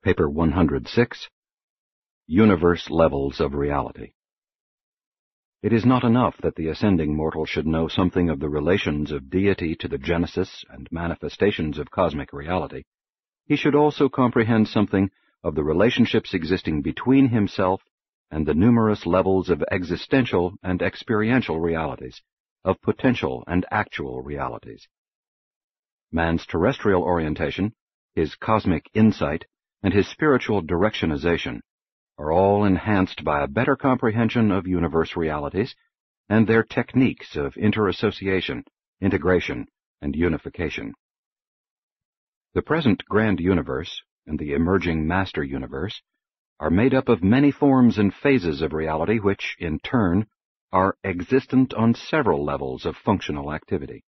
Paper 106, Universe Levels of Reality. It is not enough that the ascending mortal should know something of the relations of deity to the genesis and manifestations of cosmic reality. He should also comprehend something of the relationships existing between himself and the numerous levels of existential and experiential realities, of potential and actual realities. Man's terrestrial orientation, his cosmic insight, and his spiritual directionization are all enhanced by a better comprehension of universe realities and their techniques of interassociation, integration, and unification. The present grand universe and the emerging master universe are made up of many forms and phases of reality which, in turn, are existent on several levels of functional activity.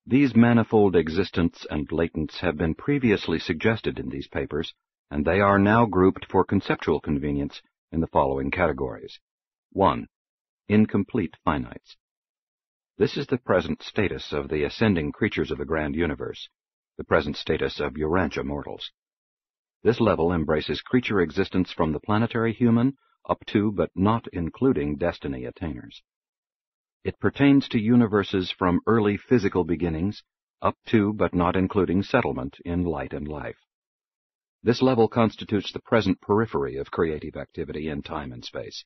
These manifold existents and latents have been previously suggested in these papers, and they are now grouped for conceptual convenience in the following categories. 1. Incomplete finites. This is the present status of the ascending creatures of the grand universe, the present status of Urantia mortals. This level embraces creature existence from the planetary human up to but not including destiny attainers. It pertains to universes from early physical beginnings up to but not including settlement in light and life. This level constitutes the present periphery of creative activity in time and space.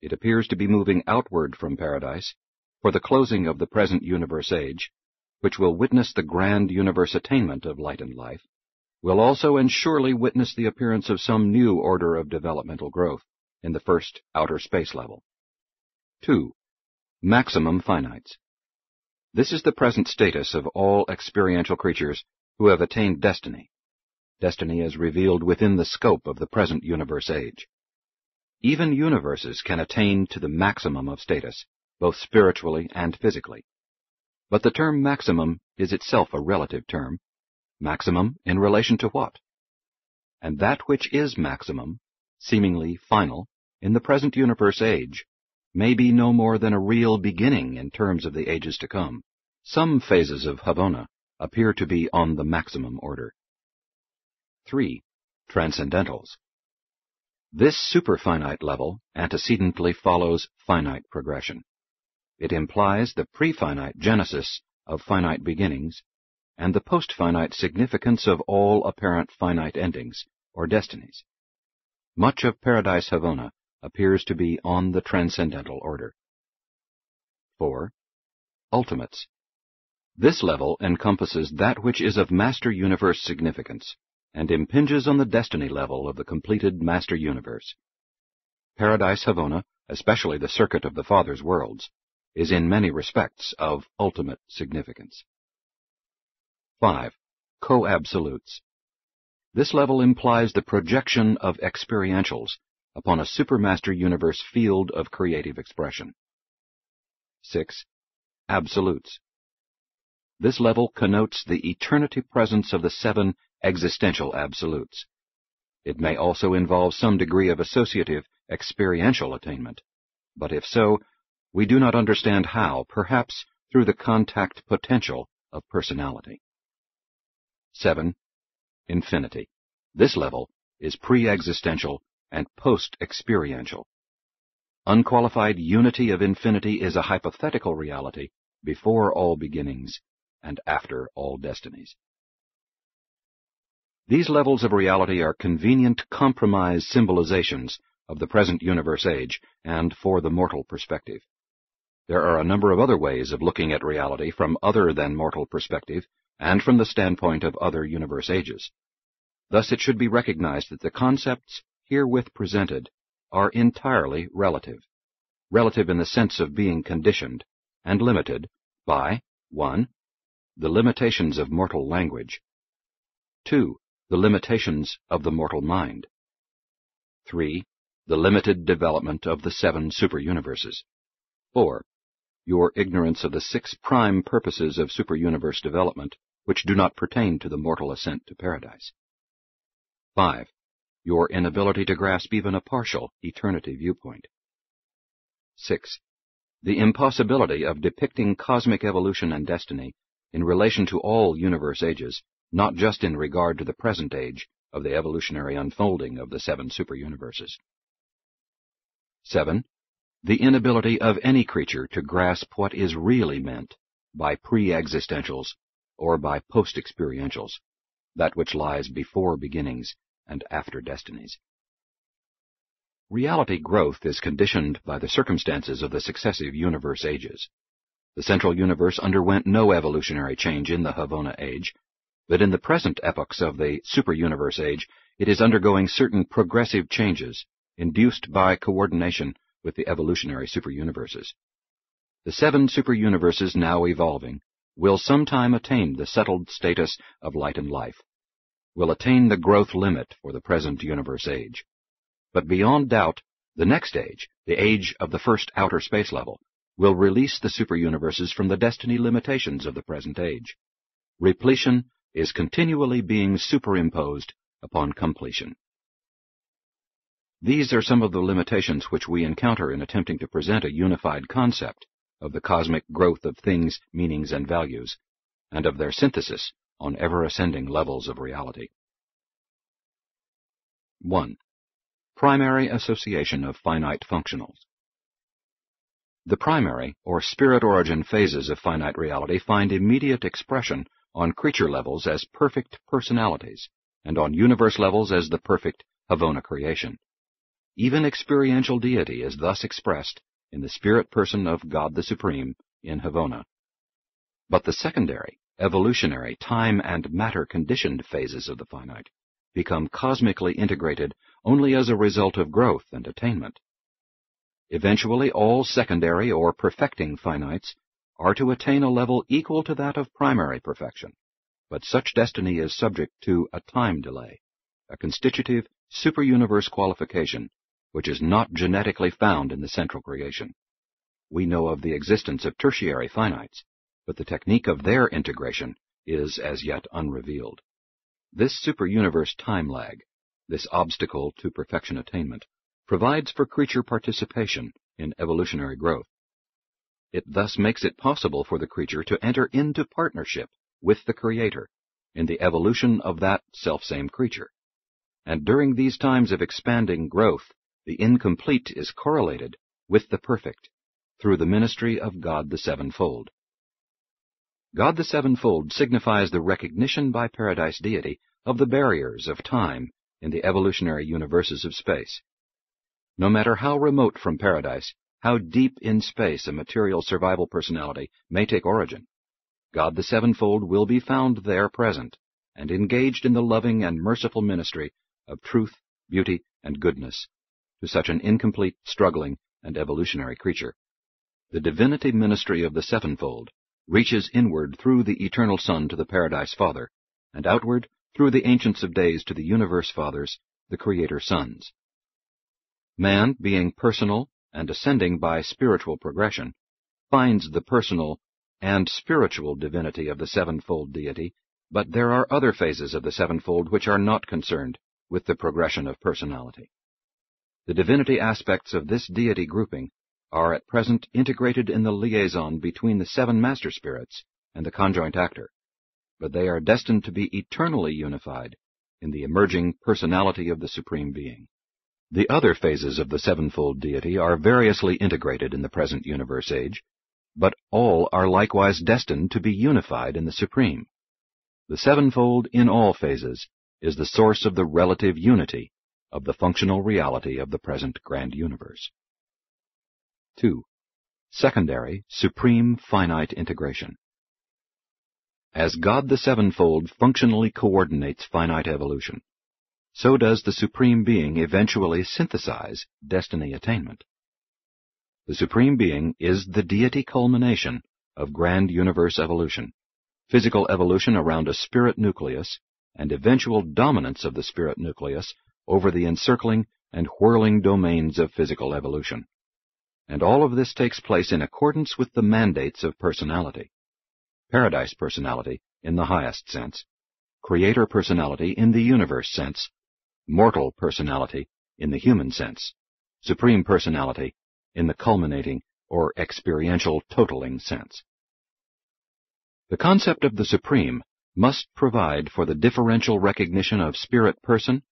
It appears to be moving outward from paradise for the closing of the present universe age, which will witness the grand universe attainment of light and life, will also and surely witness the appearance of some new order of developmental growth in the first outer space level. 2. Maximum finites. This is the present status of all experiential creatures who have attained destiny. Destiny is revealed within the scope of the present universe age. Even universes can attain to the maximum of status, both spiritually and physically. But the term maximum is itself a relative term. Maximum in relation to what? And that which is maximum, seemingly final, in the present universe age, may be no more than a real beginning in terms of the ages to come. Some phases of Havona appear to be on the maximum order. 3. Transcendentals. This superfinite level antecedently follows finite progression. It implies the pre-finite genesis of finite beginnings and the post-finite significance of all apparent finite endings, or destinies. Much of Paradise Havona appears to be on the transcendental order. 4. Ultimates. This level encompasses that which is of master universe significance, and impinges on the destiny level of the completed master universe. Paradise Havona, especially the circuit of the Father's worlds, is in many respects of ultimate significance. 5. Co-absolutes. This level implies the projection of experientials upon a supermaster universe field of creative expression. 6. Absolutes. This level connotes the eternity presence of the 7 existential absolutes. It may also involve some degree of associative, experiential attainment, but if so, we do not understand how, perhaps through the contact potential of personality. 7. Infinity. This level is pre-existential and post-experiential. Unqualified unity of infinity is a hypothetical reality before all beginnings and after all destinies. These levels of reality are convenient compromise symbolizations of the present universe age and for the mortal perspective. There are a number of other ways of looking at reality from other than mortal perspective and from the standpoint of other universe ages. Thus it should be recognized that the concepts herewith presented are entirely relative. Relative in the sense of being conditioned and limited by 1. The limitations of mortal language. 2. The limitations of the mortal mind. 3. The limited development of the 7 superuniverses. 4. Your ignorance of the 6 prime purposes of superuniverse development, which do not pertain to the mortal ascent to paradise. 5. Your inability to grasp even a partial eternity viewpoint. 6. The impossibility of depicting cosmic evolution and destiny in relation to all universe ages, not just in regard to the present age of the evolutionary unfolding of the 7 superuniverses. 7. The inability of any creature to grasp what is really meant by pre-existentials or by post-experientials, that which lies before beginnings and after destinies. Reality growth is conditioned by the circumstances of the successive universe ages. The central universe underwent no evolutionary change in the Havona age, but in the present epochs of the superuniverse age, it is undergoing certain progressive changes induced by coordination with the evolutionary superuniverses. The 7 superuniverses now evolving will sometime attain the settled status of light and life, will attain the growth limit for the present universe age. But beyond doubt, the next age, the age of the first outer space level, will release the superuniverses from the destiny limitations of the present age. Repletion is continually being superimposed upon completion. These are some of the limitations which we encounter in attempting to present a unified concept of the cosmic growth of things, meanings, and values, and of their synthesis on ever-ascending levels of reality. 1. Primary association of finite functionals. The primary, or spirit origin phases of finite reality find immediate expression on creature levels as perfect personalities, and on universe levels as the perfect Havona creation. Even experiential deity is thus expressed in the spirit person of God the Supreme in Havona. But the secondary, evolutionary, time and matter-conditioned phases of the finite become cosmically integrated only as a result of growth and attainment. Eventually, all secondary or perfecting finites are to attain a level equal to that of primary perfection, but such destiny is subject to a time delay, a constitutive superuniverse qualification which is not genetically found in the central creation. We know of the existence of tertiary finites, but the technique of their integration is as yet unrevealed. This superuniverse time lag, this obstacle to perfection attainment, provides for creature participation in evolutionary growth. It thus makes it possible for the creature to enter into partnership with the Creator in the evolution of that selfsame creature. And during these times of expanding growth, the incomplete is correlated with the perfect through the ministry of God the Sevenfold. God the Sevenfold signifies the recognition by Paradise deity of the barriers of time in the evolutionary universes of space. No matter how remote from Paradise, how deep in space a material survival personality may take origin, God the Sevenfold will be found there present and engaged in the loving and merciful ministry of truth, beauty, and goodness to such an incomplete, struggling, and evolutionary creature. The divinity ministry of the Sevenfold reaches inward through the eternal Son to the Paradise Father, and outward through the Ancients of Days to the Universe Fathers, the Creator Sons. Man, being personal and ascending by spiritual progression, finds the personal and spiritual divinity of the Sevenfold deity, but there are other phases of the Sevenfold which are not concerned with the progression of personality. The divinity aspects of this deity grouping are at present integrated in the liaison between the 7 master spirits and the conjoint actor, but they are destined to be eternally unified in the emerging personality of the Supreme Being. The other phases of the Sevenfold deity are variously integrated in the present universe age, but all are likewise destined to be unified in the Supreme. The Sevenfold in all phases is the source of the relative unity of the functional reality of the present grand universe. 2. Secondary, supreme finite integration. As God the Sevenfold functionally coordinates finite evolution, so does the Supreme Being eventually synthesize destiny attainment. The Supreme Being is the deity culmination of grand universe evolution, physical evolution around a spirit nucleus, and eventual dominance of the spirit nucleus over the encircling and whirling domains of physical evolution. And all of this takes place in accordance with the mandates of personality. Paradise personality in the highest sense, Creator personality in the universe sense, mortal personality in the human sense, Supreme personality in the culminating or experiential totaling sense. The concept of the Supreme must provide for the differential recognition of spirit person,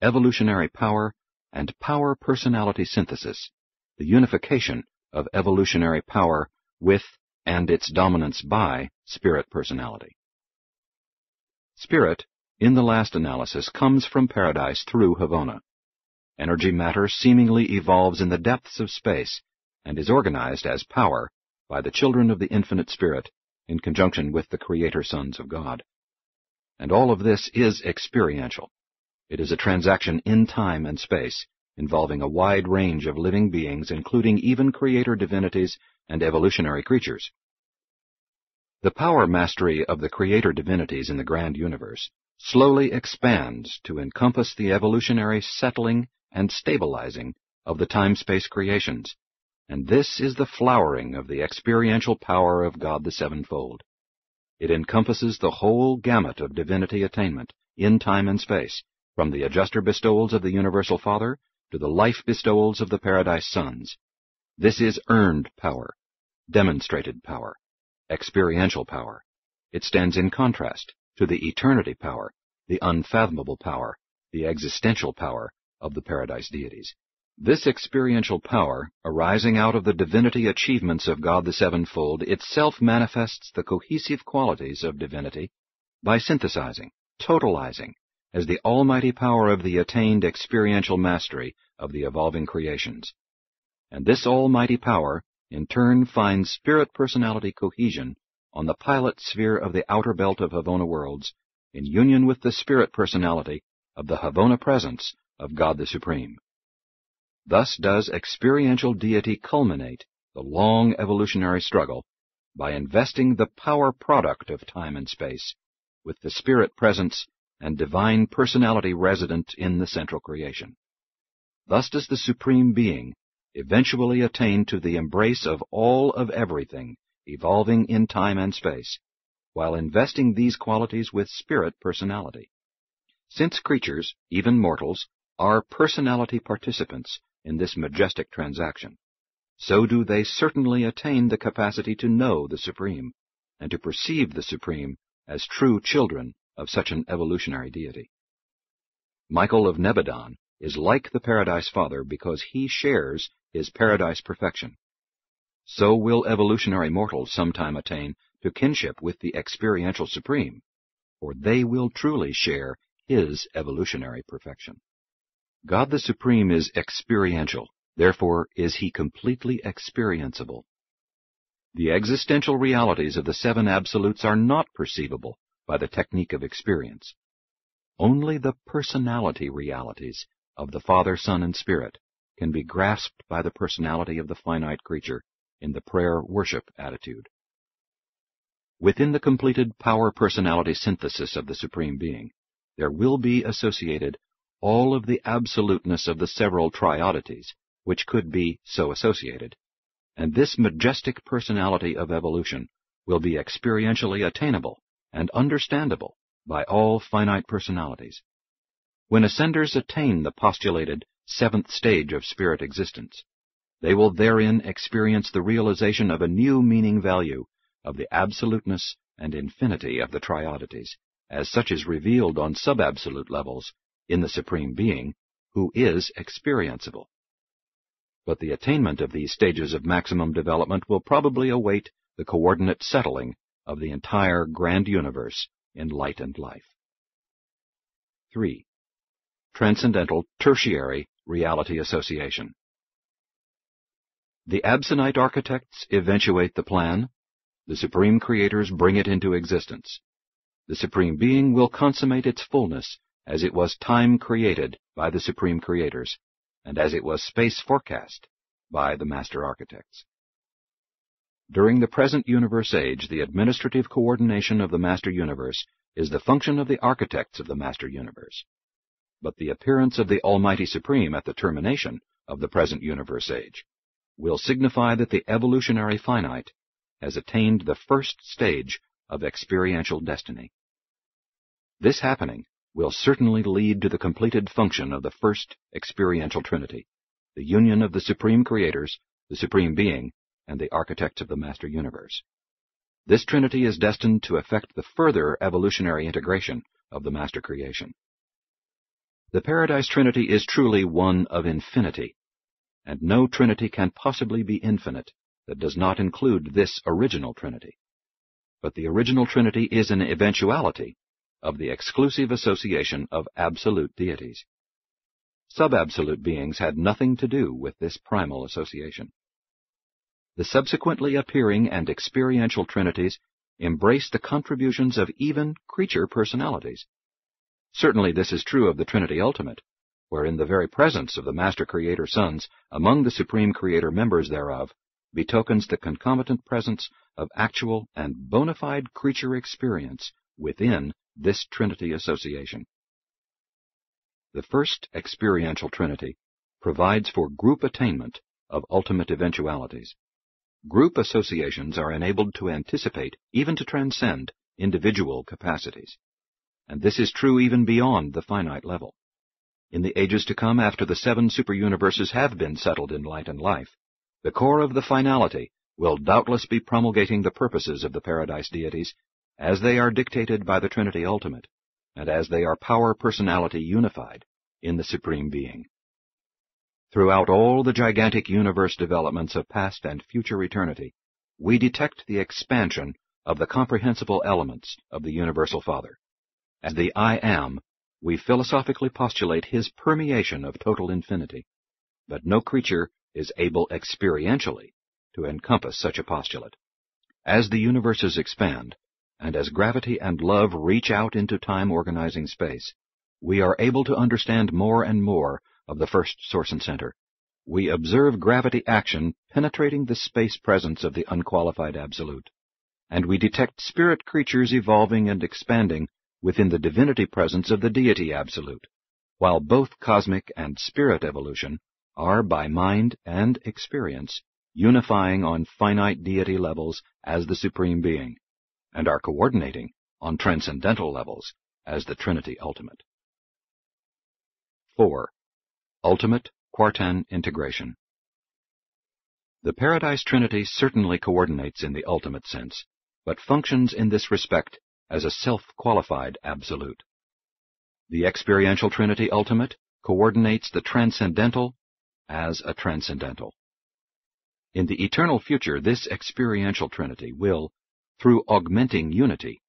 evolutionary power, and power personality synthesis, the unification of evolutionary power with and its dominance by spirit personality. Spirit, in the last analysis, comes from paradise through Havona. Energy matter seemingly evolves in the depths of space and is organized as power by the children of the infinite spirit in conjunction with the creator sons of God. And all of this is experiential. It is a transaction in time and space, involving a wide range of living beings, including even creator divinities and evolutionary creatures. The power mastery of the creator divinities in the grand universe slowly expands to encompass the evolutionary settling and stabilizing of the time-space creations, and this is the flowering of the experiential power of God the Sevenfold. It encompasses the whole gamut of divinity attainment in time and space, from the adjuster bestowals of the Universal Father to the life bestowals of the Paradise Sons. This is earned power, demonstrated power, experiential power. It stands in contrast to the eternity power, the unfathomable power, the existential power of the Paradise deities. This experiential power, arising out of the divinity achievements of God the Sevenfold, itself manifests the cohesive qualities of divinity by synthesizing, totalizing, as the almighty power of the attained experiential mastery of the evolving creations. And this almighty power, in turn, finds spirit-personality cohesion on the pilot sphere of the outer belt of Havona worlds, in union with the spirit-personality of the Havona presence of God the Supreme. Thus does experiential deity culminate the long evolutionary struggle by investing the power product of time and space with the spirit presence and divine personality resident in the central creation. Thus does the Supreme Being eventually attain to the embrace of all of everything evolving in time and space, while investing these qualities with spirit personality. Since creatures, even mortals, are personality participants in this majestic transaction, so do they certainly attain the capacity to know the Supreme, and to perceive the Supreme as true children of such an evolutionary deity. Michael of Nebadon is like the Paradise Father because he shares his paradise perfection. So will evolutionary mortals sometime attain to kinship with the experiential Supreme, for they will truly share his evolutionary perfection. God the Supreme is experiential, therefore is he completely experienceable. The existential realities of the seven absolutes are not perceivable by the technique of experience. Only the personality realities of the Father, Son, and Spirit can be grasped by the personality of the finite creature in the prayer-worship attitude. Within the completed power-personality synthesis of the Supreme Being, there will be associated all of the absoluteness of the several triodities which could be so associated, and this majestic personality of evolution will be experientially attainable and understandable by all finite personalities. When ascenders attain the postulated seventh stage of spirit existence, they will therein experience the realization of a new meaning value of the absoluteness and infinity of the triodities, as such is revealed on sub-absolute levels in the Supreme Being, who is experienceable. But the attainment of these stages of maximum development will probably await the coordinate settling of the entire grand universe in light and life. 3. Transcendental Tertiary Reality Association. The Absonite architects eventuate the plan. The Supreme Creators bring it into existence. The Supreme Being will consummate its fullness as it was time created by the Supreme Creators, and as it was space forecast by the Master Architects. During the present universe age, the administrative coordination of the Master Universe is the function of the architects of the Master Universe. But the appearance of the Almighty Supreme at the termination of the present universe age will signify that the evolutionary finite has attained the first stage of experiential destiny. This happening will certainly lead to the completed function of the first experiential Trinity, the union of the Supreme Creators, the Supreme Being, and the architects of the Master Universe. This Trinity is destined to effect the further evolutionary integration of the master creation. The Paradise Trinity is truly one of infinity, and no Trinity can possibly be infinite that does not include this original Trinity. But the original Trinity is an eventuality of the exclusive association of absolute deities. Sub-absolute beings had nothing to do with this primal association. The subsequently appearing and experiential Trinities embrace the contributions of even creature personalities. Certainly this is true of the Trinity Ultimate, where in the very presence of the Master Creator Sons among the Supreme Creator members thereof betokens the concomitant presence of actual and bona fide creature experience within this Trinity association. The first experiential Trinity provides for group attainment of ultimate eventualities. Group associations are enabled to anticipate, even to transcend, individual capacities. And this is true even beyond the finite level. In the ages to come, after the 7 superuniverses have been settled in light and life, the core of the Finality will doubtless be promulgating the purposes of the Paradise deities as they are dictated by the Trinity Ultimate, and as they are power personality unified in the Supreme Being. Throughout all the gigantic universe developments of past and future eternity, we detect the expansion of the comprehensible elements of the Universal Father. As the I Am, we philosophically postulate his permeation of total infinity, but no creature is able experientially to encompass such a postulate. As the universes expand, and as gravity and love reach out into time-organizing space, we are able to understand more and more of the first source and center. We observe gravity action penetrating the space presence of the unqualified Absolute, and we detect spirit creatures evolving and expanding within the divinity presence of the deity Absolute, while both cosmic and spirit evolution are, by mind and experience, unifying on finite deity levels as the Supreme Being, and are coordinating on transcendental levels as the Trinity Ultimate. 4. Ultimate Quartan Integration. The Paradise Trinity certainly coordinates in the ultimate sense, but functions in this respect as a self-qualified Absolute. The Experiential Trinity Ultimate coordinates the Transcendental as a Transcendental. In the eternal future, this Experiential Trinity will, through augmenting unity,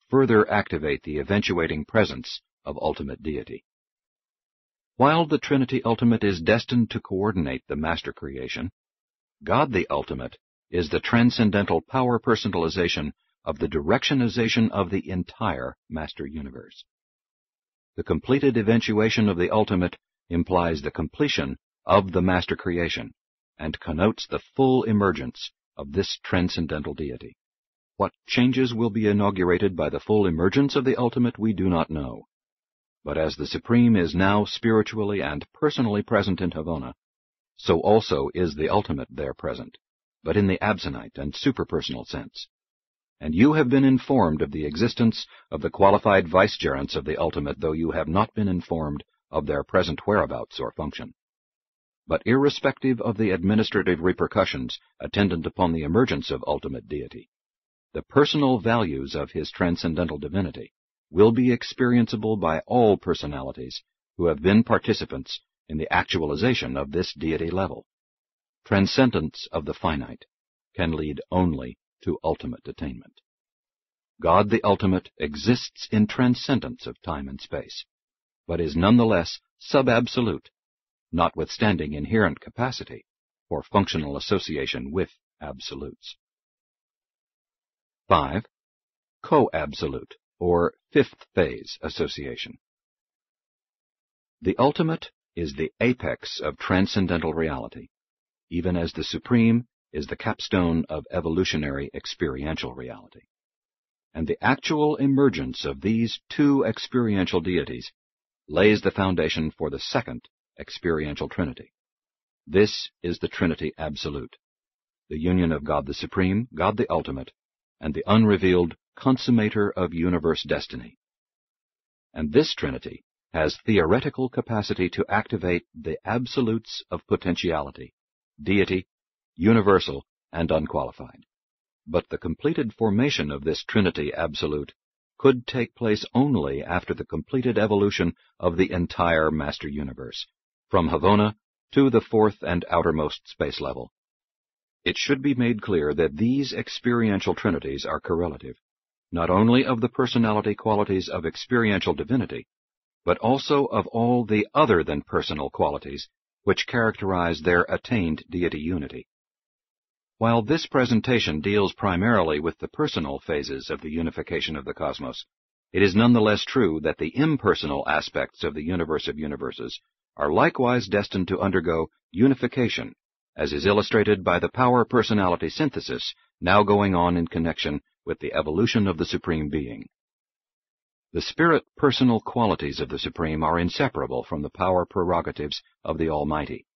further activate the eventuating presence of ultimate deity. While the Trinity Ultimate is destined to coordinate the master creation, God the Ultimate is the transcendental power personalization of the directionization of the entire master universe. The completed eventuation of the Ultimate implies the completion of the master creation and connotes the full emergence of this transcendental deity. What changes will be inaugurated by the full emergence of the Ultimate we do not know. But as the Supreme is now spiritually and personally present in Havona, so also is the Ultimate there present, but in the absonite and superpersonal sense. And you have been informed of the existence of the qualified vicegerents of the Ultimate, though you have not been informed of their present whereabouts or function. But irrespective of the administrative repercussions attendant upon the emergence of ultimate deity, the personal values of his transcendental divinity will be experienceable by all personalities who have been participants in the actualization of this deity level. Transcendence of the finite can lead only to ultimate attainment. God the Ultimate exists in transcendence of time and space, but is nonetheless sub-absolute, notwithstanding inherent capacity for functional association with absolutes. 5. Co-absolute, or fifth phase association. The Ultimate is the apex of transcendental reality, even as the Supreme is the capstone of evolutionary experiential reality. And the actual emergence of these two experiential deities lays the foundation for the second experiential Trinity. This is the Trinity Absolute, the union of God the Supreme, God the Ultimate, and the unrevealed consummator of universe destiny. And this Trinity has theoretical capacity to activate the absolutes of potentiality, deity, universal, and unqualified. but the completed formation of this Trinity absolute could take place only after the completed evolution of the entire master universe, from Havona to the fourth and outermost space level. It should be made clear that these experiential trinities are correlative, not only of the personality qualities of experiential divinity, but also of all the other-than-personal qualities which characterize their attained deity unity. While this presentation deals primarily with the personal phases of the unification of the cosmos, it is nonetheless true that the impersonal aspects of the universe of universes are likewise destined to undergo unification, as is illustrated by the power-personality synthesis now going on in connection with the evolution of the Supreme Being. The spirit-personal qualities of the Supreme are inseparable from the power prerogatives of the Almighty,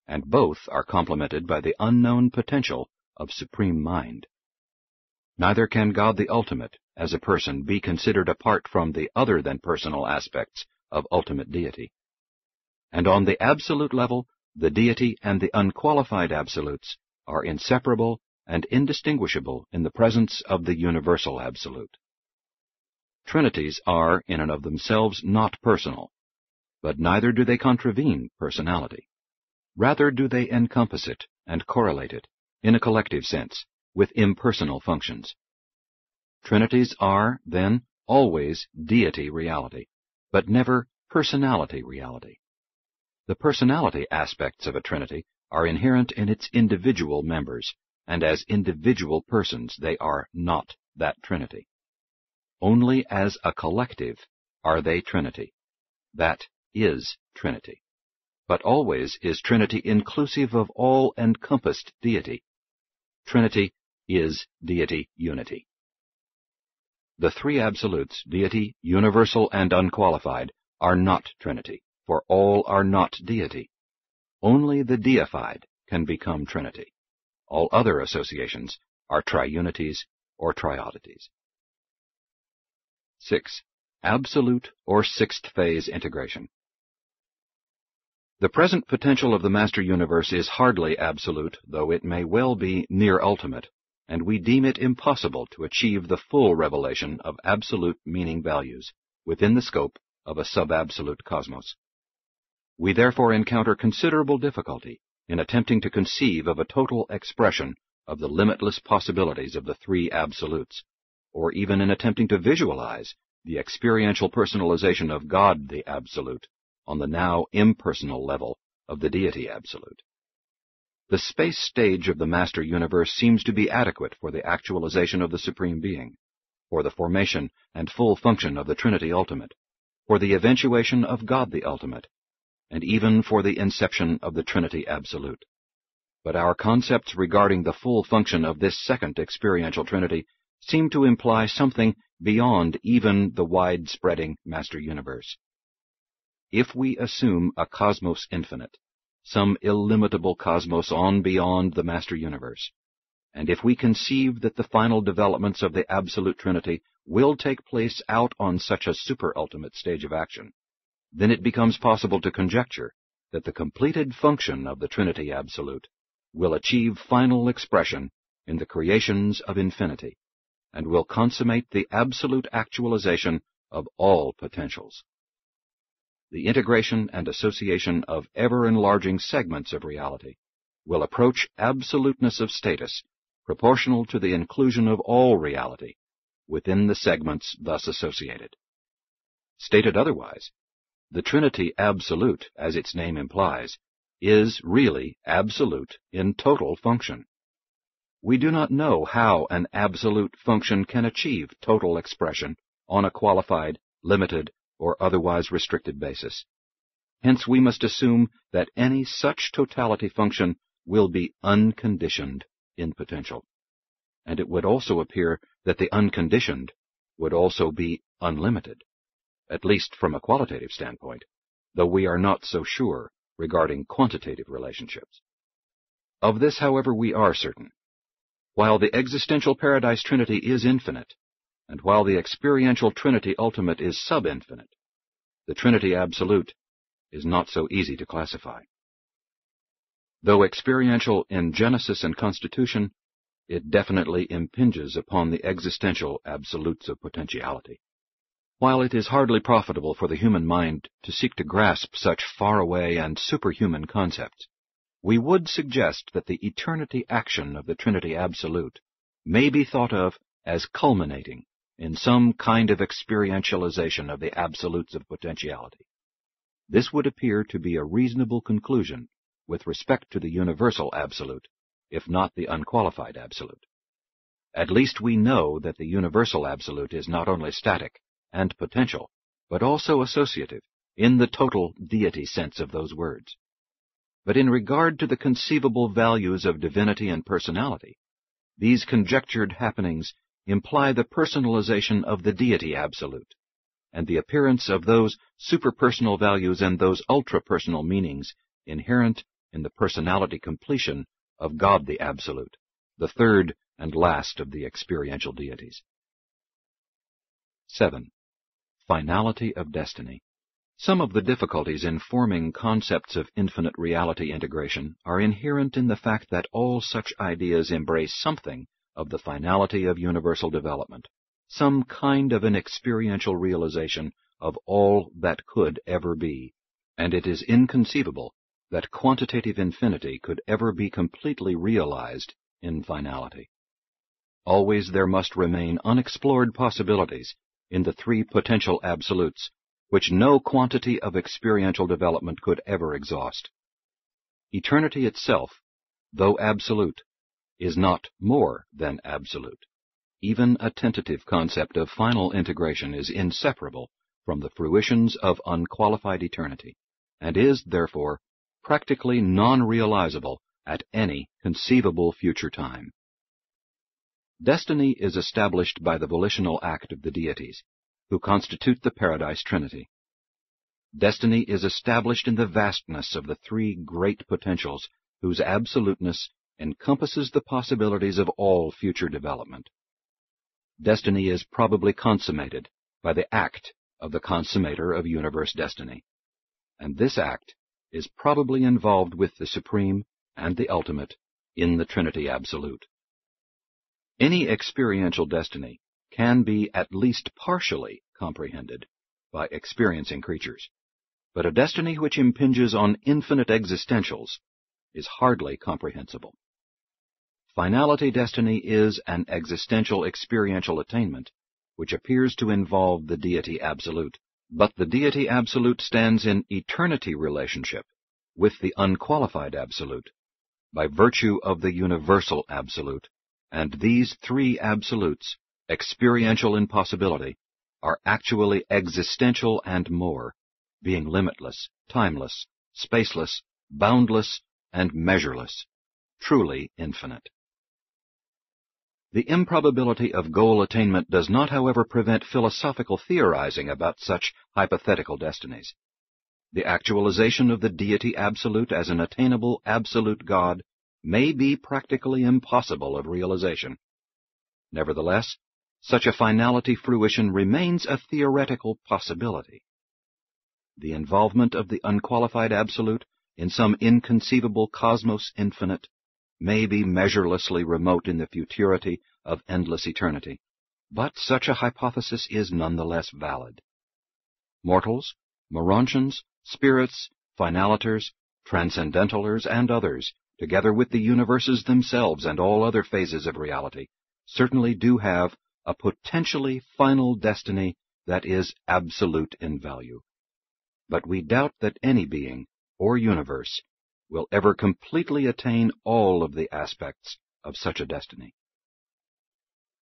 and both are complemented by the unknown potential of Supreme Mind. Neither can God the Ultimate, as a person, be considered apart from the other-than-personal aspects of ultimate deity. And on the absolute level, the deity and the unqualified absolutes are inseparable and indistinguishable in the presence of the universal absolute. Trinities are, in and of themselves, not personal, but neither do they contravene personality. Rather do they encompass it and correlate it, in a collective sense, with impersonal functions. Trinities are, then, always deity reality, but never personality reality. The personality aspects of a trinity are inherent in its individual members, and as individual persons they are not that trinity. Only as a collective are they Trinity. That is Trinity. But always is Trinity inclusive of all encompassed deity. Trinity is deity unity. The three absolutes, deity, universal, and unqualified, are not Trinity, for all are not deity. Only the deified can become Trinity. All other associations are triunities or triodities. 6. Absolute or sixth phase integration. The present potential of the Master Universe is hardly absolute, though it may well be near ultimate, and we deem it impossible to achieve the full revelation of absolute meaning values within the scope of a sub-absolute cosmos. We therefore encounter considerable difficulty in attempting to conceive of a total expression of the limitless possibilities of the three absolutes, or even in attempting to visualize the experiential personalization of God the Absolute on the now impersonal level of the Deity Absolute. The space stage of the Master Universe seems to be adequate for the actualization of the Supreme Being, for the formation and full function of the Trinity Ultimate, for the eventuation of God the Ultimate, and even for the inception of the Trinity Absolute. But our concepts regarding the full function of this second experiential Trinity seem to imply something beyond even the wide-spreading Master Universe. If we assume a cosmos infinite, some illimitable cosmos on beyond the Master Universe, and if we conceive that the final developments of the Absolute Trinity will take place out on such a super-ultimate stage of action, then it becomes possible to conjecture that the completed function of the Trinity Absolute will achieve final expression in the creations of infinity, and will consummate the absolute actualization of all potentials. The integration and association of ever-enlarging segments of reality will approach absoluteness of status proportional to the inclusion of all reality within the segments thus associated. Stated otherwise, the Trinity Absolute, as its name implies, is really absolute in total function. We do not know how an absolute function can achieve total expression on a qualified, limited, or otherwise restricted basis. Hence we must assume that any such totality function will be unconditioned in potential. And it would also appear that the unconditioned would also be unlimited, at least from a qualitative standpoint, though we are not so sure regarding quantitative relationships. Of this, however, we are certain. While the existential paradise Trinity is infinite, and while the experiential Trinity Ultimate is sub-infinite, the Trinity Absolute is not so easy to classify. Though experiential in genesis and constitution, it definitely impinges upon the existential absolutes of potentiality. While it is hardly profitable for the human mind to seek to grasp such faraway and superhuman concepts, we would suggest that the eternity action of the Trinity Absolute may be thought of as culminating in some kind of experientialization of the absolutes of potentiality. This would appear to be a reasonable conclusion with respect to the universal absolute, if not the unqualified absolute. At least we know that the universal absolute is not only static and potential, but also associative in the total deity sense of those words. But in regard to the conceivable values of divinity and personality, these conjectured happenings imply the personalization of the deity absolute, and the appearance of those superpersonal values and those ultra-personal meanings inherent in the personality completion of God the Absolute, the third and last of the experiential deities. 7. Finality of destiny. Some of the difficulties in forming concepts of infinite reality integration are inherent in the fact that all such ideas embrace something of the finality of universal development, some kind of an experiential realization of all that could ever be, and it is inconceivable that quantitative infinity could ever be completely realized in finality. Always there must remain unexplored possibilities in the three potential absolutes, which no quantity of experiential development could ever exhaust. Eternity itself, though absolute, is not more than absolute. Even a tentative concept of final integration is inseparable from the fruitions of unqualified eternity, and is, therefore, practically non-realizable at any conceivable future time. Destiny is established by the volitional act of the deities, who constitute the Paradise Trinity. Destiny is established in the vastness of the three great potentials whose absoluteness encompasses the possibilities of all future development. Destiny is probably consummated by the act of the consummator of universe destiny, and this act is probably involved with the supreme and the ultimate in the Trinity Absolute. Any experiential destiny can be at least partially comprehended by experiencing creatures, but a destiny which impinges on infinite existentials is hardly comprehensible. Finality destiny is an existential experiential attainment which appears to involve the deity absolute, but the deity absolute stands in eternity relationship with the unqualified absolute by virtue of the universal absolute, and these three absolutes, experiential in possibility, are actually existential and more, being limitless, timeless, spaceless, boundless, and measureless, truly infinite. The improbability of goal attainment does not, however, prevent philosophical theorizing about such hypothetical destinies. The actualization of the deity absolute as an attainable absolute God may be practically impossible of realization. Nevertheless, such a finality fruition remains a theoretical possibility. The involvement of the unqualified absolute in some inconceivable cosmos infinite may be measurelessly remote in the futurity of endless eternity, but such a hypothesis is nonetheless valid. Mortals, Morontians, spirits, finaliters, transcendentalers, and others, together with the universes themselves and all other phases of reality, certainly do have a potentially final destiny that is absolute in value. But we doubt that any being or universe will ever completely attain all of the aspects of such a destiny.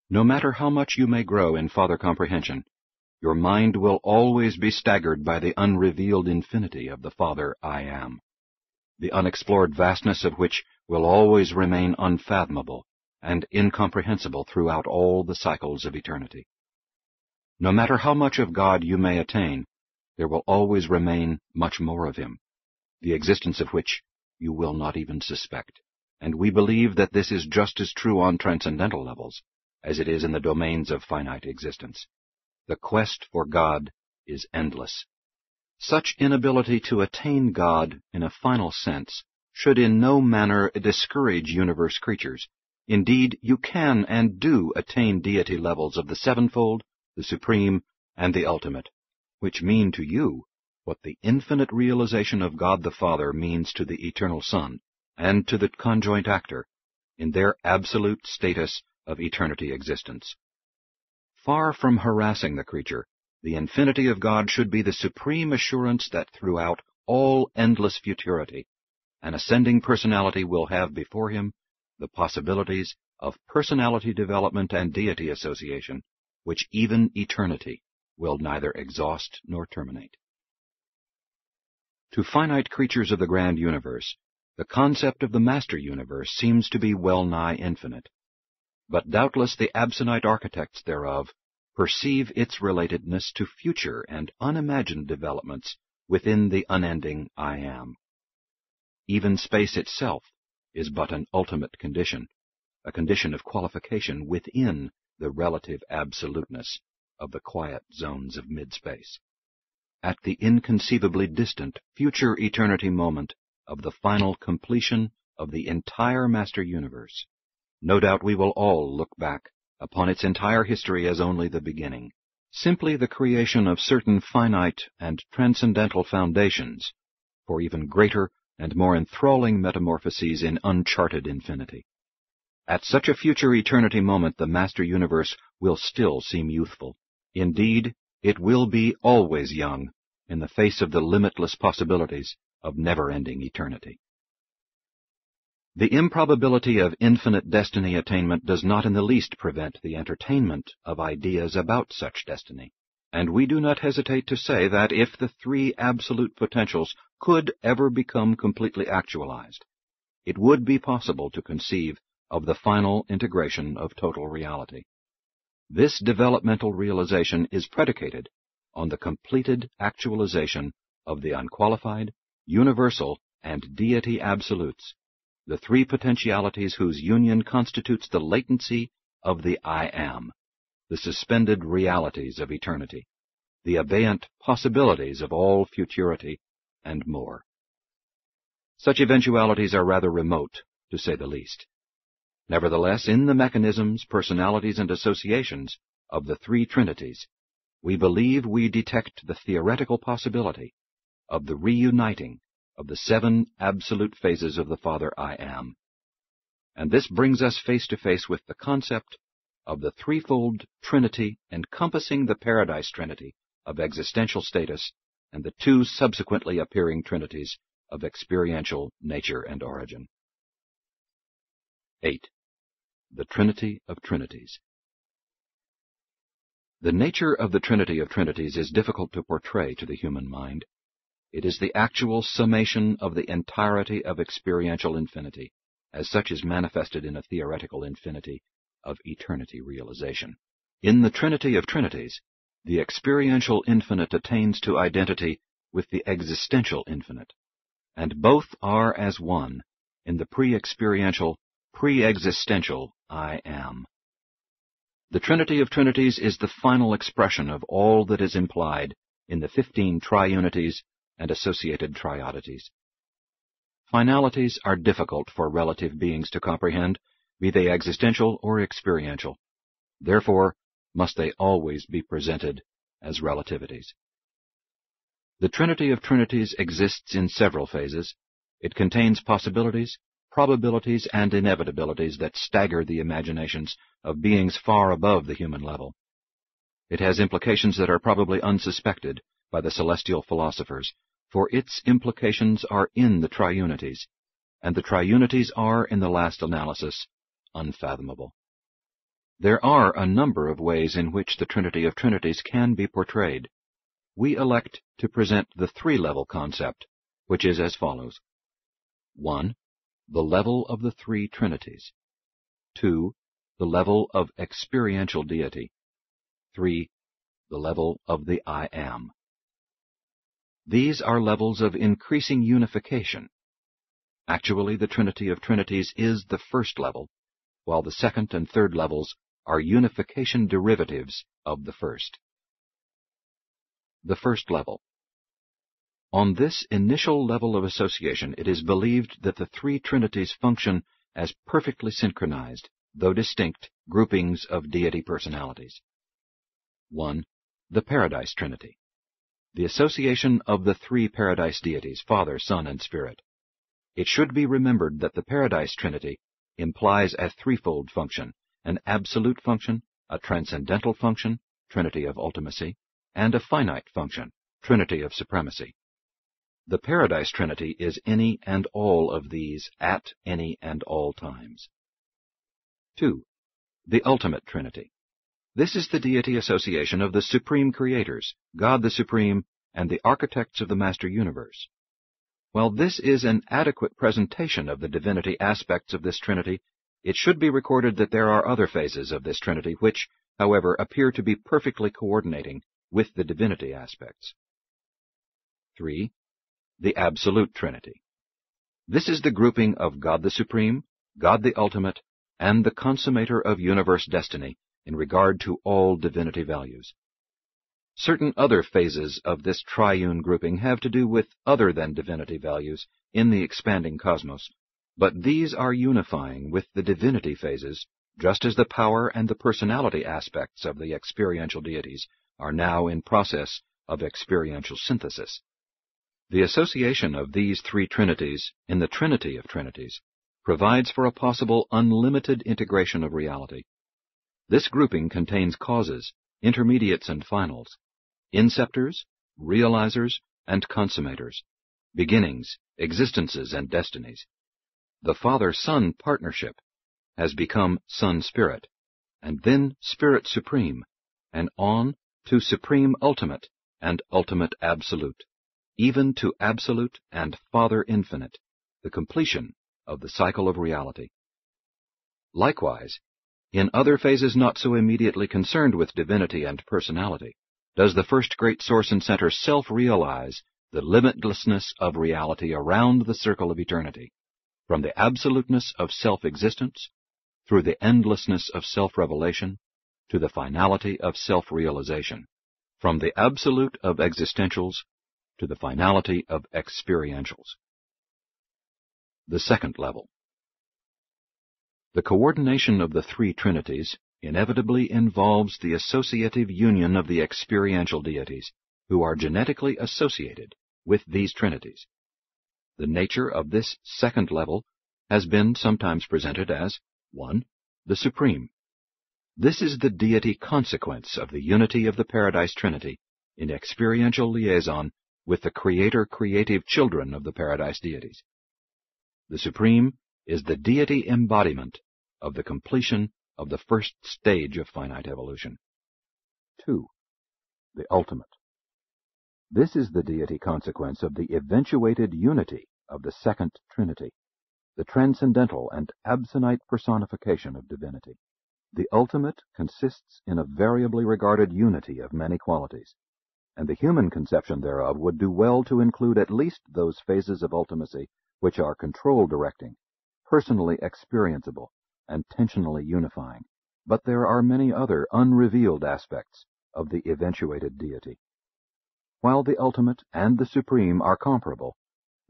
No matter how much you may grow in Father comprehension, your mind will always be staggered by the unrevealed infinity of the Father I Am, the unexplored vastness of which will always remain unfathomable and incomprehensible throughout all the cycles of eternity. No matter how much of God you may attain, there will always remain much more of Him, the existence of which you will not even suspect, and we believe that this is just as true on transcendental levels as it is in the domains of finite existence. The quest for God is endless. Such inability to attain God in a final sense should in no manner discourage universe creatures Indeed, you can and do attain deity levels of the Sevenfold, the Supreme, and the Ultimate, which mean to you what the infinite realization of God the Father means to the Eternal Son and to the conjoint actor in their absolute status of eternity existence. Far from harassing the creature, the infinity of God should be the supreme assurance that throughout all endless futurity, an ascending personality will have before him the possibilities of personality development and deity association, which even eternity will neither exhaust nor terminate. To finite creatures of the grand universe, the concept of the master universe seems to be well nigh infinite, but doubtless the absentite architects thereof perceive its relatedness to future and unimagined developments within the unending I Am. Even space itself is but an ultimate condition, a condition of qualification within the relative absoluteness of the quiet zones of mid-space. At the inconceivably distant future eternity moment of the final completion of the entire master universe, no doubt we will all look back upon its entire history as only the beginning, simply the creation of certain finite and transcendental foundations for even greater and more enthralling metamorphoses in uncharted infinity. At such a future eternity moment, the master universe will still seem youthful. Indeed, it will be always young in the face of the limitless possibilities of never-ending eternity. The improbability of infinite destiny attainment does not in the least prevent the entertainment of ideas about such destiny, and we do not hesitate to say that if the three absolute potentials could ever become completely actualized, it would be possible to conceive of the final integration of total reality. This developmental realization is predicated on the completed actualization of the unqualified, universal, and deity absolutes, the three potentialities whose union constitutes the latency of the I Am, the suspended realities of eternity, the abeyant possibilities of all futurity, and more. Such eventualities are rather remote, to say the least. Nevertheless, in the mechanisms, personalities, and associations of the three trinities, we believe we detect the theoretical possibility of the reuniting of the seven absolute phases of the Father I Am. And this brings us face to face with the concept of the threefold Trinity encompassing the Paradise Trinity of existential status and the two subsequently appearing trinities of experiential nature and origin. 8. The Trinity of Trinities. The nature of the Trinity of Trinities is difficult to portray to the human mind. It is the actual summation of the entirety of experiential infinity, as such is manifested in a theoretical infinity of eternity realization. In the Trinity of Trinities, the experiential infinite attains to identity with the existential infinite, and both are as one in the pre-experiential, pre-existential I Am. The Trinity of Trinities is the final expression of all that is implied in the 15 triunities and associated triodities. Finalities are difficult for relative beings to comprehend, be they existential or experiential. Therefore, must they always be presented as relativities. The Trinity of Trinities exists in several phases. It contains possibilities, probabilities, and inevitabilities that stagger the imaginations of beings far above the human level. It has implications that are probably unsuspected by the celestial philosophers, for its implications are in the triunities, and the triunities are, in the last analysis, unfathomable. There are a number of ways in which the Trinity of Trinities can be portrayed. We elect to present the three-level concept, which is as follows. 1. The level of the three trinities. 2. The level of experiential deity. 3. The level of the I Am. These are levels of increasing unification. Actually, the Trinity of Trinities is the first level, while the second and third levels are unification derivatives of the first. The first level. On this initial level of association, it is believed that the three trinities function as perfectly synchronized though distinct, groupings of deity personalities. 1. The Paradise Trinity. The association of the three Paradise deities, Father, Son, and Spirit. It should be remembered that the Paradise Trinity implies a threefold function: an absolute function, a transcendental function, Trinity of ultimacy, and a finite function, Trinity of supremacy. The Paradise Trinity is any and all of these at any and all times. 2. The Ultimate Trinity. This is the deity association of the Supreme Creators, God the Supreme, and the architects of the Master Universe. While this is an adequate presentation of the divinity aspects of this Trinity, it should be recorded that there are other phases of this Trinity which, however, appear to be perfectly coordinating with the divinity aspects. 3. The Absolute Trinity. This is the grouping of God the Supreme, God the Ultimate, and the consummator of universe destiny in regard to all divinity values. Certain other phases of this triune grouping have to do with other than divinity values in the expanding cosmos, but these are unifying with the divinity phases, just as the power and the personality aspects of the experiential deities are now in process of experiential synthesis. The association of these three trinities in the Trinity of Trinities provides for a possible unlimited integration of reality. This grouping contains causes, intermediates and finals, inceptors, realizers, and consummators, beginnings, existences, and destinies. The Father-Son partnership has become Son-Spirit, and then Spirit Supreme, and on to Supreme Ultimate and Ultimate Absolute, even to Absolute and Father Infinite, the completion of the cycle of reality. Likewise, in other phases not so immediately concerned with divinity and personality, does the first great source and center self-realize the limitlessness of reality around the circle of eternity, from the absoluteness of self-existence, through the endlessness of self-revelation, to the finality of self-realization, from the absolute of existentials to the finality of experientials. The second level. The coordination of the three trinities inevitably involves the associative union of the experiential deities, who are genetically associated with these trinities. The nature of this second level has been sometimes presented as 1. The Supreme. This is the deity consequence of the unity of the Paradise Trinity in experiential liaison with the creator-creative children of the Paradise deities. The Supreme is the deity embodiment of the completion of the first stage of finite evolution. 2. The Ultimate. This is the deity consequence of the eventuated unity of the second Trinity, the transcendental and absonite personification of divinity. The ultimate consists in a variably regarded unity of many qualities, and the human conception thereof would do well to include at least those phases of ultimacy which are control-directing, personally experienceable, and tensionally unifying. But there are many other unrevealed aspects of the eventuated deity. While the ultimate and the supreme are comparable,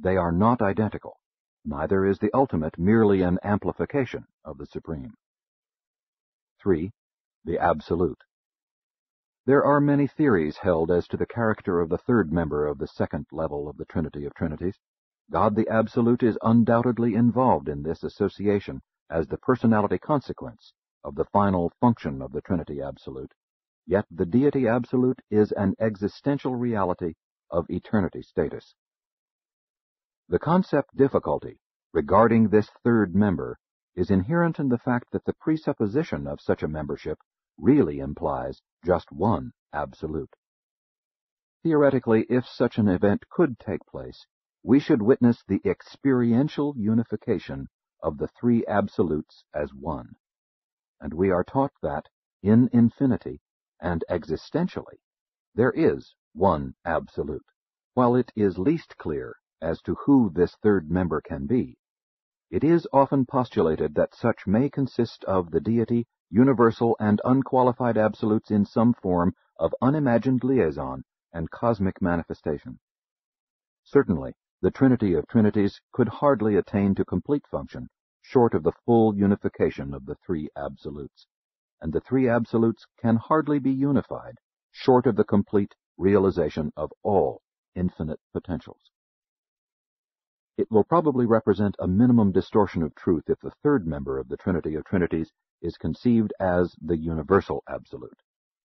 they are not identical. Neither is the ultimate merely an amplification of the supreme. 3. The Absolute. There are many theories held as to the character of the third member of the second level of the Trinity of Trinities. God the Absolute is undoubtedly involved in this association as the personality consequence of the final function of the Trinity Absolute, yet the Deity Absolute is an existential reality of eternity status. The concept difficulty regarding this third member is inherent in the fact that the presupposition of such a membership really implies just one Absolute. Theoretically, if such an event could take place, we should witness the experiential unification of the three Absolutes as one. And we are taught that, in infinity and existentially, there is one Absolute, while it is least clear as to who this third member can be. It is often postulated that such may consist of the deity, universal and unqualified absolutes in some form of unimagined liaison and cosmic manifestation. Certainly, the Trinity of Trinities could hardly attain to complete function short of the full unification of the three absolutes, and the three absolutes can hardly be unified, short of the complete realization of all infinite potentials. It will probably represent a minimum distortion of truth if the third member of the Trinity of Trinities is conceived as the universal absolute,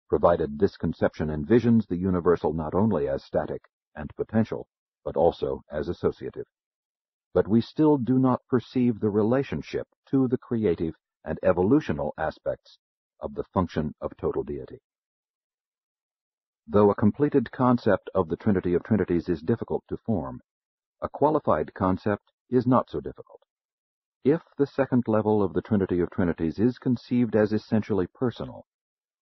provided this conception envisions the universal not only as static and potential, but also as associative. But we still do not perceive the relationship to the creative and evolutional aspects of the function of total deity. Though a completed concept of the Trinity of Trinities is difficult to form, a qualified concept is not so difficult. If the second level of the Trinity of Trinities is conceived as essentially personal,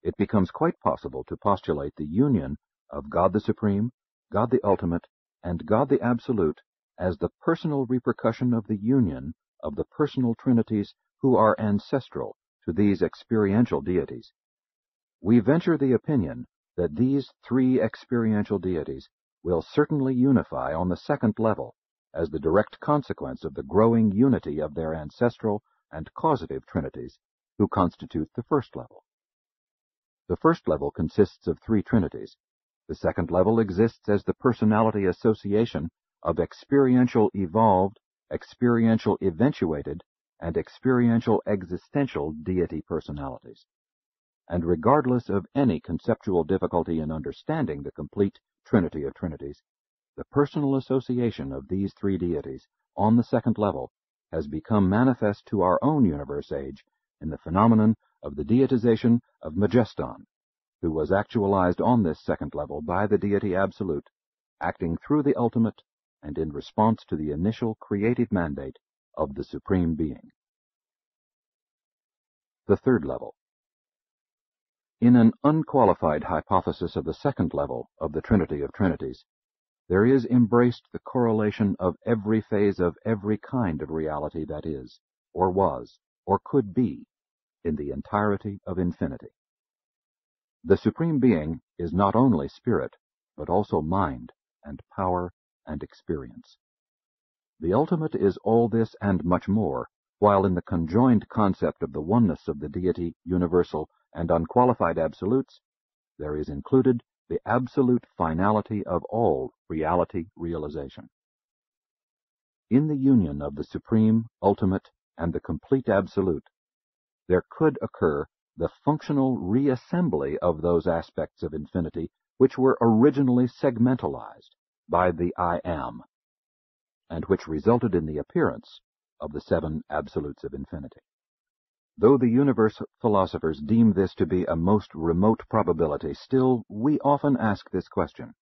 it becomes quite possible to postulate the union of God the Supreme, God the Ultimate, and God the Absolute as the personal repercussion of the union of the personal trinities who are ancestral to these experiential deities. We venture the opinion that these three experiential deities will certainly unify on the second level as the direct consequence of the growing unity of their ancestral and causative trinities who constitute the first level. The first level consists of three trinities. The second level exists as the personality association of experiential evolved, experiential eventuated, and experiential existential deity personalities. And regardless of any conceptual difficulty in understanding the complete Trinity of Trinities, the personal association of these three deities on the second level has become manifest to our own universe age in the phenomenon of the deitization of Majeston, who was actualized on this second level by the deity absolute, acting through the ultimate and in response to the initial creative mandate of the Supreme Being. The third level. In an unqualified hypothesis of the second level of the Trinity of Trinities, there is embraced the correlation of every phase of every kind of reality that is, or was, or could be, in the entirety of infinity. The Supreme Being is not only spirit, but also mind, and power, and experience. The ultimate is all this and much more, while in the conjoined concept of the oneness of the deity, universal, and unqualified absolutes, there is included the absolute finality of all reality realization. In the union of the supreme, ultimate, and the complete absolute, there could occur the functional reassembly of those aspects of infinity which were originally segmentalized by the I Am, and which resulted in the appearance of the seven absolutes of infinity. Though the universe philosophers deem this to be a most remote probability, still we often ask this question: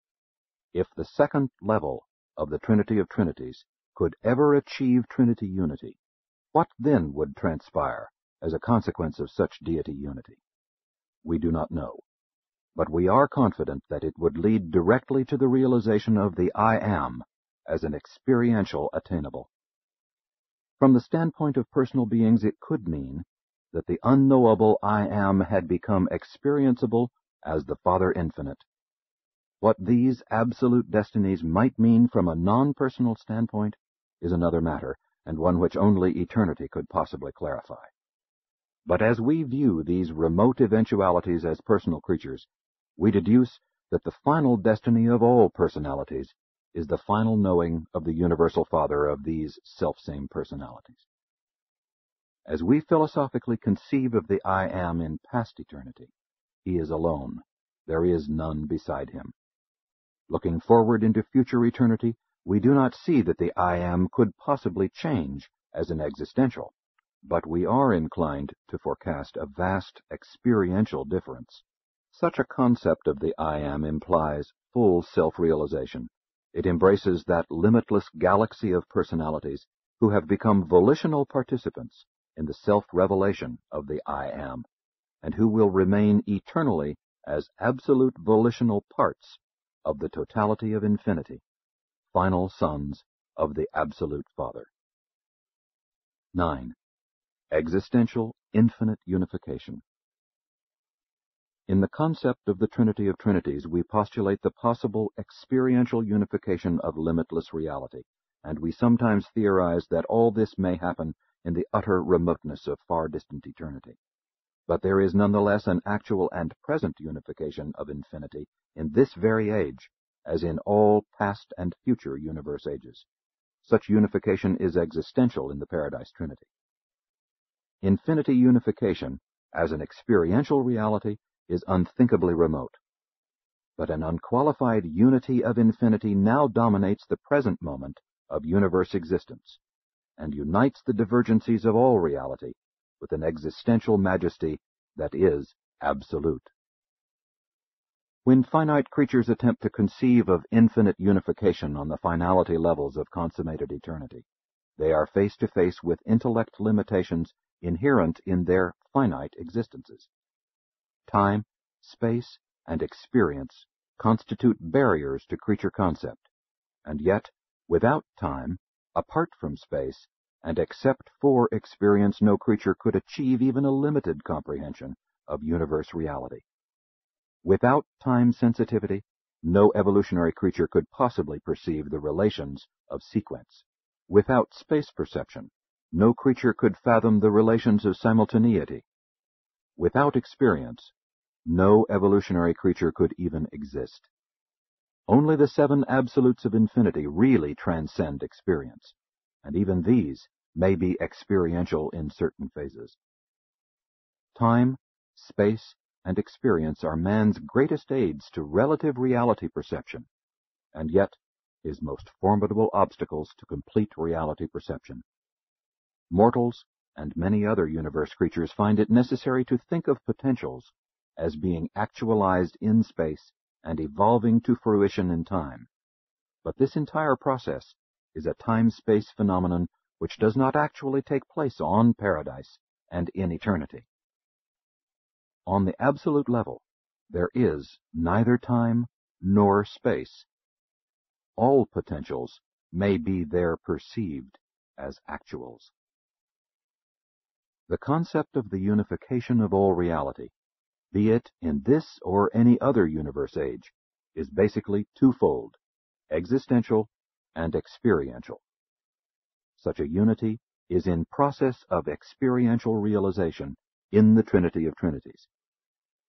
if the second level of the Trinity of Trinities could ever achieve Trinity unity, what then would transpire as a consequence of such deity unity? We do not know, but we are confident that it would lead directly to the realization of the I Am as an experiential attainable. From the standpoint of personal beings, it could mean that the unknowable I Am had become experienceable as the Father Infinite. What these absolute destinies might mean from a non-personal standpoint is another matter, and one which only eternity could possibly clarify. But as we view these remote eventualities as personal creatures, we deduce that the final destiny of all personalities is the final knowing of the universal Father of these selfsame personalities. As we philosophically conceive of the I Am in past eternity, he is alone. There is none beside him. Looking forward into future eternity, we do not see that the I Am could possibly change as an existential, but we are inclined to forecast a vast experiential difference. Such a concept of the I Am implies full self-realization. It embraces that limitless galaxy of personalities who have become volitional participants in the self-revelation of the I Am, and who will remain eternally as absolute volitional parts of the totality of infinity, final sons of the Absolute Father. 9. Existential infinite unification. In the concept of the Trinity of Trinities, we postulate the possible experiential unification of limitless reality, and we sometimes theorize that all this may happen in the utter remoteness of far-distant eternity. But there is nonetheless an actual and present unification of infinity in this very age, as in all past and future universe ages. Such unification is existential in the Paradise Trinity. Infinity unification, as an experiential reality, is unthinkably remote. But an unqualified unity of infinity now dominates the present moment of universe existence, and unites the divergencies of all reality with an existential majesty that is absolute. When finite creatures attempt to conceive of infinite unification on the finality levels of consummated eternity, they are face to face with intellect limitations inherent in their finite existences. Time, space, and experience constitute barriers to creature concept, and yet, without time, apart from space, and except for experience, no creature could achieve even a limited comprehension of universe reality. Without time sensitivity, no evolutionary creature could possibly perceive the relations of sequence. Without space perception, no creature could fathom the relations of simultaneity. Without experience, no evolutionary creature could even exist. Only the seven absolutes of infinity really transcend experience, and even these may be experiential in certain phases. Time, space, and experience are man's greatest aids to relative reality perception, and yet his most formidable obstacles to complete reality perception. Mortals and many other universe creatures find it necessary to think of potentials as being actualized in space and evolving to fruition in time. But this entire process is a time-space phenomenon which does not actually take place on paradise and in eternity. On the absolute level, there is neither time nor space. All potentials may be there perceived as actuals. The concept of the unification of all reality, be it in this or any other universe age, is basically twofold: existential and experiential. Such a unity is in process of experiential realization in the Trinity of Trinities.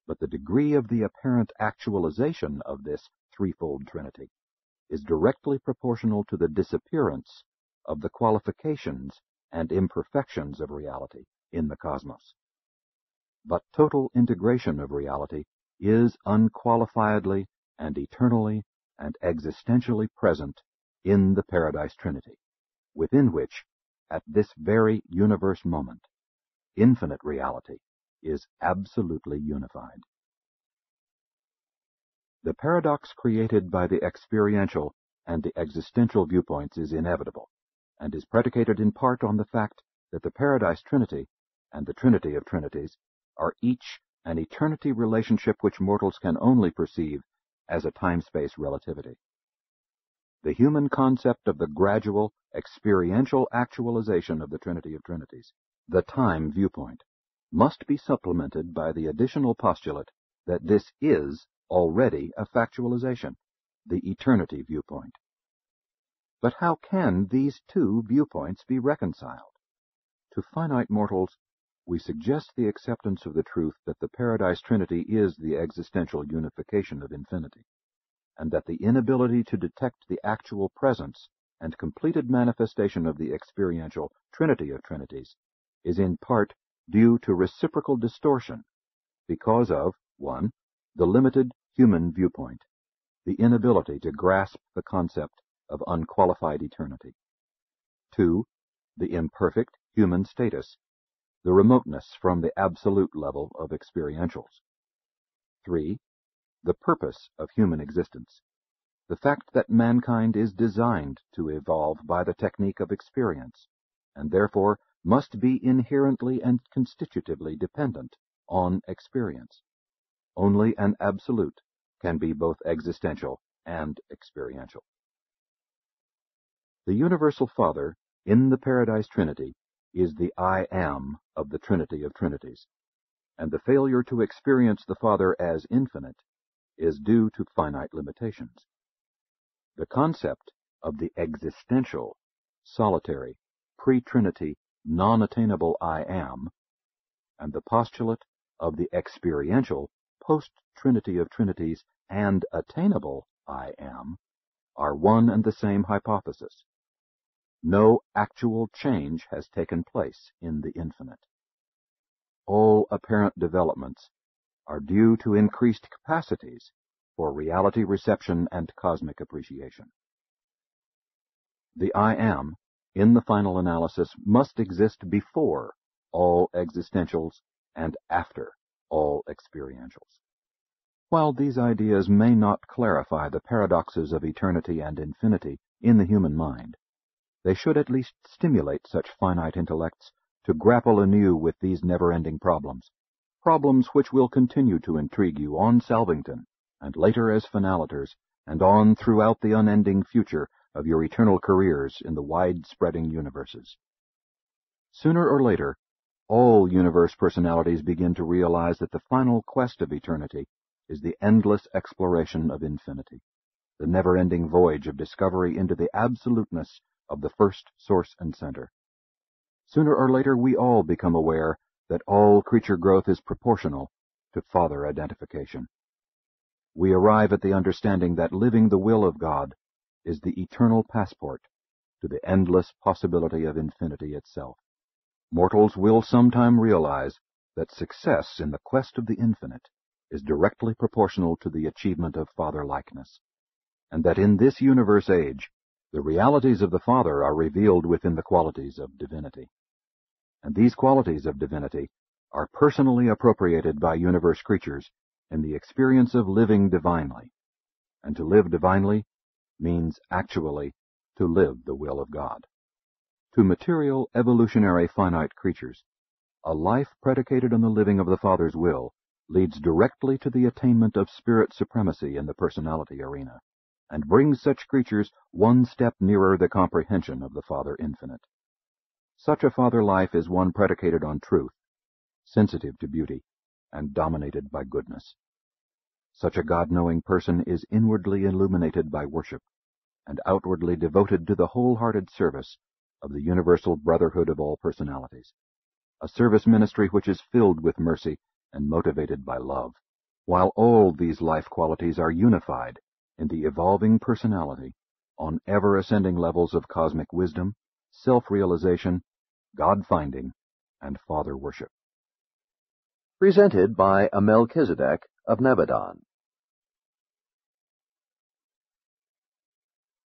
But the degree of the apparent actualization of this threefold Trinity is directly proportional to the disappearance of the qualifications and imperfections of reality in the cosmos. But total integration of reality is unqualifiedly and eternally and existentially present in the Paradise Trinity, within which, at this very universe moment, infinite reality is absolutely unified. The paradox created by the experiential and the existential viewpoints is inevitable, and is predicated in part on the fact that the Paradise Trinity and the Trinity of Trinities are each an eternity relationship which mortals can only perceive as a time-space relativity. The human concept of the gradual, experiential actualization of the Trinity of Trinities, the time viewpoint, must be supplemented by the additional postulate that this is already a factualization, the eternity viewpoint. But how can these two viewpoints be reconciled? To finite mortals, we suggest the acceptance of the truth that the Paradise Trinity is the existential unification of infinity, and that the inability to detect the actual presence and completed manifestation of the experiential Trinity of Trinities is in part due to reciprocal distortion because of, 1, the limited human viewpoint, the inability to grasp the concept of unqualified eternity; 2, the imperfect human status, the remoteness from the absolute level of experientials; 3, the purpose of human existence, the fact that mankind is designed to evolve by the technique of experience, and therefore must be inherently and constitutively dependent on experience. Only an absolute can be both existential and experiential. The Universal Father in the Paradise Trinity is the I Am of the Trinity of Trinities, and the failure to experience the Father as infinite is due to finite limitations. The concept of the existential, solitary, pre-Trinity, non-attainable I am, and the postulate of the experiential, post-Trinity of Trinities, and attainable I am, are one and the same hypothesis. No actual change has taken place in the infinite. All apparent developments are due to increased capacities for reality reception and cosmic appreciation. The I am, in the final analysis, must exist before all existentials and after all experientials. While these ideas may not clarify the paradoxes of eternity and infinity in the human mind, they should at least stimulate such finite intellects to grapple anew with these never-ending problems, problems which will continue to intrigue you on Salvington, and later as finaliters, and on throughout the unending future of your eternal careers in the wide-spreading universes. Sooner or later, all universe personalities begin to realize that the final quest of eternity is the endless exploration of infinity, the never-ending voyage of discovery into the absoluteness of the first source and center. Sooner or later, we all become aware that all creature growth is proportional to Father identification. We arrive at the understanding that living the will of God is the eternal passport to the endless possibility of infinity itself. Mortals will sometime realize that success in the quest of the infinite is directly proportional to the achievement of Father-likeness, and that in this universe age, the realities of the Father are revealed within the qualities of divinity. And these qualities of divinity are personally appropriated by universe creatures in the experience of living divinely. And to live divinely means actually to live the will of God. To material, evolutionary, finite creatures, a life predicated on the living of the Father's will leads directly to the attainment of spirit supremacy in the personality arena, and brings such creatures one step nearer the comprehension of the Father infinite. Such a Father life is one predicated on truth, sensitive to beauty, and dominated by goodness. Such a God-knowing person is inwardly illuminated by worship, and outwardly devoted to the wholehearted service of the universal brotherhood of all personalities, a service ministry which is filled with mercy and motivated by love, while all these life qualities are unified in the evolving personality on ever-ascending levels of cosmic wisdom, self-realization, God-finding, and Father worship. Presented by a Melchizedek of Nebadon.